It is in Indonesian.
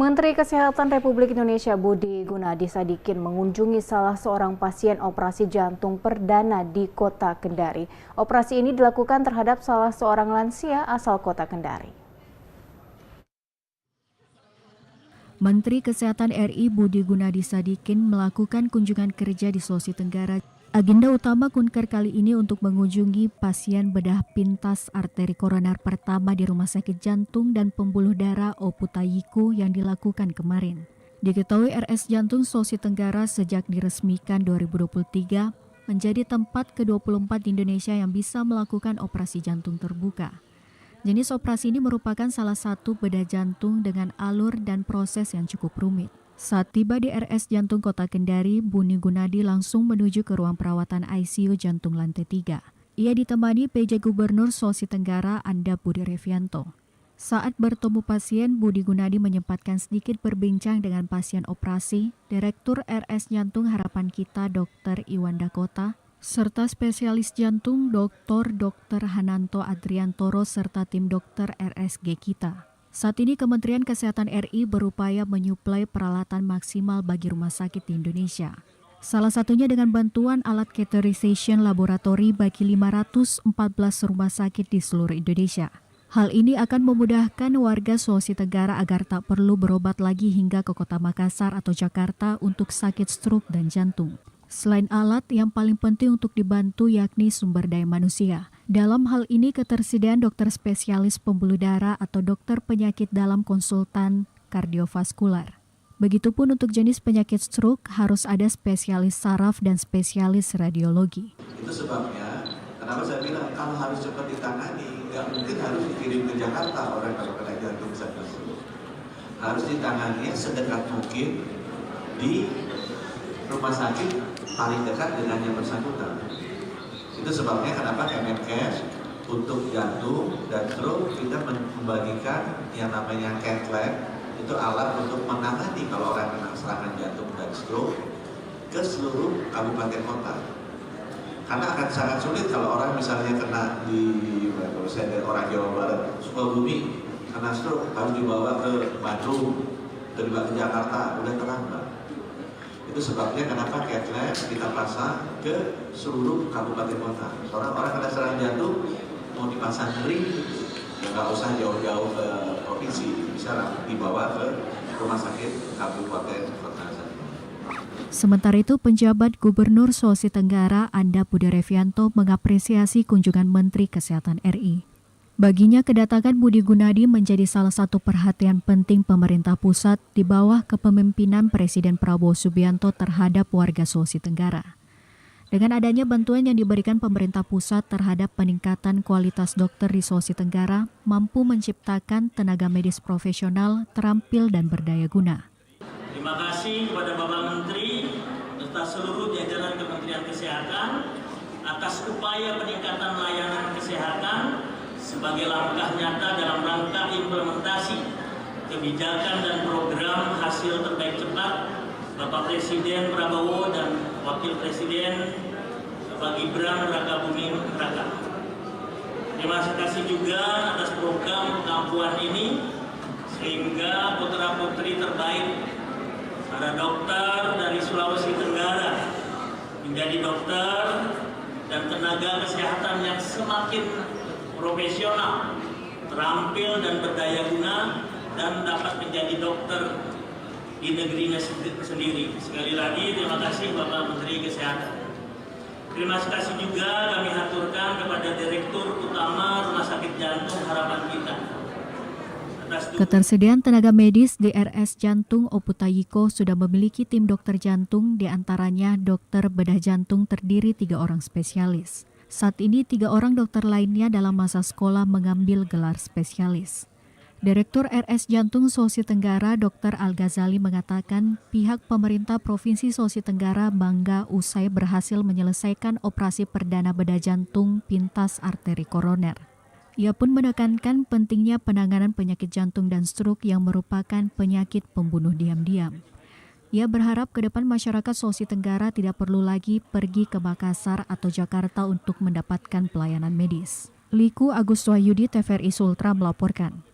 Menteri Kesehatan Republik Indonesia Budi Gunadi Sadikin mengunjungi salah seorang pasien operasi jantung perdana di Kota Kendari. Operasi ini dilakukan terhadap salah seorang lansia asal Kota Kendari. Menteri Kesehatan RI Budi Gunadi Sadikin melakukan kunjungan kerja di Sulawesi Tenggara. Agenda utama kunker kali ini untuk mengunjungi pasien bedah pintas arteri koroner pertama di Rumah Sakit Jantung dan Pembuluh Darah Oputayiku yang dilakukan kemarin. Diketahui RS Jantung Sulawesi Tenggara sejak diresmikan 2023 menjadi tempat ke-24 di Indonesia yang bisa melakukan operasi jantung terbuka. Jenis operasi ini merupakan salah satu bedah jantung dengan alur dan proses yang cukup rumit. Saat tiba di RS Jantung Kota Kendari, Budi Gunadi langsung menuju ke ruang perawatan ICU Jantung lantai 3. Ia ditemani PJ Gubernur Sulawesi Tenggara Anda Budi Revianto. Saat bertemu pasien, Budi Gunadi menyempatkan sedikit berbincang dengan pasien operasi, Direktur RS Jantung Harapan Kita Dr. Iwan Dakota, serta spesialis jantung Dr. Hananto Adriantoro serta tim dokter RSG Kita. Saat ini Kementerian Kesehatan RI berupaya menyuplai peralatan maksimal bagi rumah sakit di Indonesia. Salah satunya dengan bantuan alat catheterization laboratori bagi 514 rumah sakit di seluruh Indonesia. Hal ini akan memudahkan warga Sulawesi Tenggara agar tak perlu berobat lagi hingga ke Kota Makassar atau Jakarta untuk sakit stroke dan jantung. Selain alat, yang paling penting untuk dibantu yakni sumber daya manusia. Dalam hal ini ketersediaan dokter spesialis pembuluh darah atau dokter penyakit dalam konsultan kardiovaskular. Begitupun untuk jenis penyakit stroke harus ada spesialis saraf dan spesialis radiologi. Itu sebabnya kenapa saya bilang kalau harus cepat ditangani, nggak mungkin harus dikirim ke Jakarta orang kalau kena jantung sakit stroke. Harus ditangani sedekat mungkin di rumah sakit paling dekat dengan yang bersangkutan. Itu sebabnya kenapa Kemenkes untuk jantung dan stroke kita membagikan yang namanya cath lab, itu alat untuk menangani kalau orang kena serangan jantung dan stroke ke seluruh kabupaten kota. Karena akan sangat sulit kalau orang misalnya kena misalnya orang Jawa Barat, Sukabumi kena stroke harus dibawa ke Bandung, dibawa ke Jakarta, udah terlambat. Itu sebabnya kenapa cath lab kita pasang ke seluruh kabupaten kota. Orang kena serangan jantung mau dipasang ring, ya nggak usah jauh-jauh ke provinsi, bisa dibawa ke rumah sakit kabupaten kota. Sementara itu, penjabat Gubernur Sulawesi Tenggara Anda Budi Revianto mengapresiasi kunjungan Menteri Kesehatan RI. Baginya kedatangan Budi Gunadi menjadi salah satu perhatian penting pemerintah pusat di bawah kepemimpinan Presiden Prabowo Subianto terhadap warga Sulawesi Tenggara. Dengan adanya bantuan yang diberikan pemerintah pusat terhadap peningkatan kualitas dokter di Sulawesi Tenggara, mampu menciptakan tenaga medis profesional, terampil dan berdaya guna. Terima kasih kepada Bapak Menteri serta seluruh jajaran Kementerian Kesehatan atas upaya peningkatan layanan kesehatan sebagai langkah nyata dalam rangka implementasi kebijakan dan program hasil terbaik cepat Bapak Presiden Prabowo dan Wakil Presiden Bapak Gibran Rakabuming Raka. Terima kasih juga atas program pengampuan ini sehingga putra-putri terbaik para dokter dari Sulawesi Tenggara menjadi dokter dan tenaga kesehatan yang semakin profesional, terampil dan berdaya guna dan dapat menjadi dokter di negerinya sendiri. Sekali lagi terima kasih Bapak Menteri Kesehatan. Terima kasih juga kami haturkan kepada Direktur Utama Rumah Sakit Jantung Harapan Kita. Ketersediaan tenaga medis di RS Jantung Oputayiku sudah memiliki tim dokter jantung, diantaranya dokter bedah jantung terdiri 3 orang spesialis. Saat ini 3 orang dokter lainnya dalam masa sekolah mengambil gelar spesialis. Direktur RS Jantung Sulawesi Tenggara Dr. Al-Ghazali mengatakan pihak pemerintah Provinsi Sulawesi Tenggara bangga usai berhasil menyelesaikan operasi perdana bedah jantung pintas arteri koroner. Ia pun menekankan pentingnya penanganan penyakit jantung dan stroke yang merupakan penyakit pembunuh diam-diam. Ia berharap ke depan masyarakat Sulawesi Tenggara tidak perlu lagi pergi ke Makassar atau Jakarta untuk mendapatkan pelayanan medis. Liku Agus Wahyudi, TVRI Sultra melaporkan.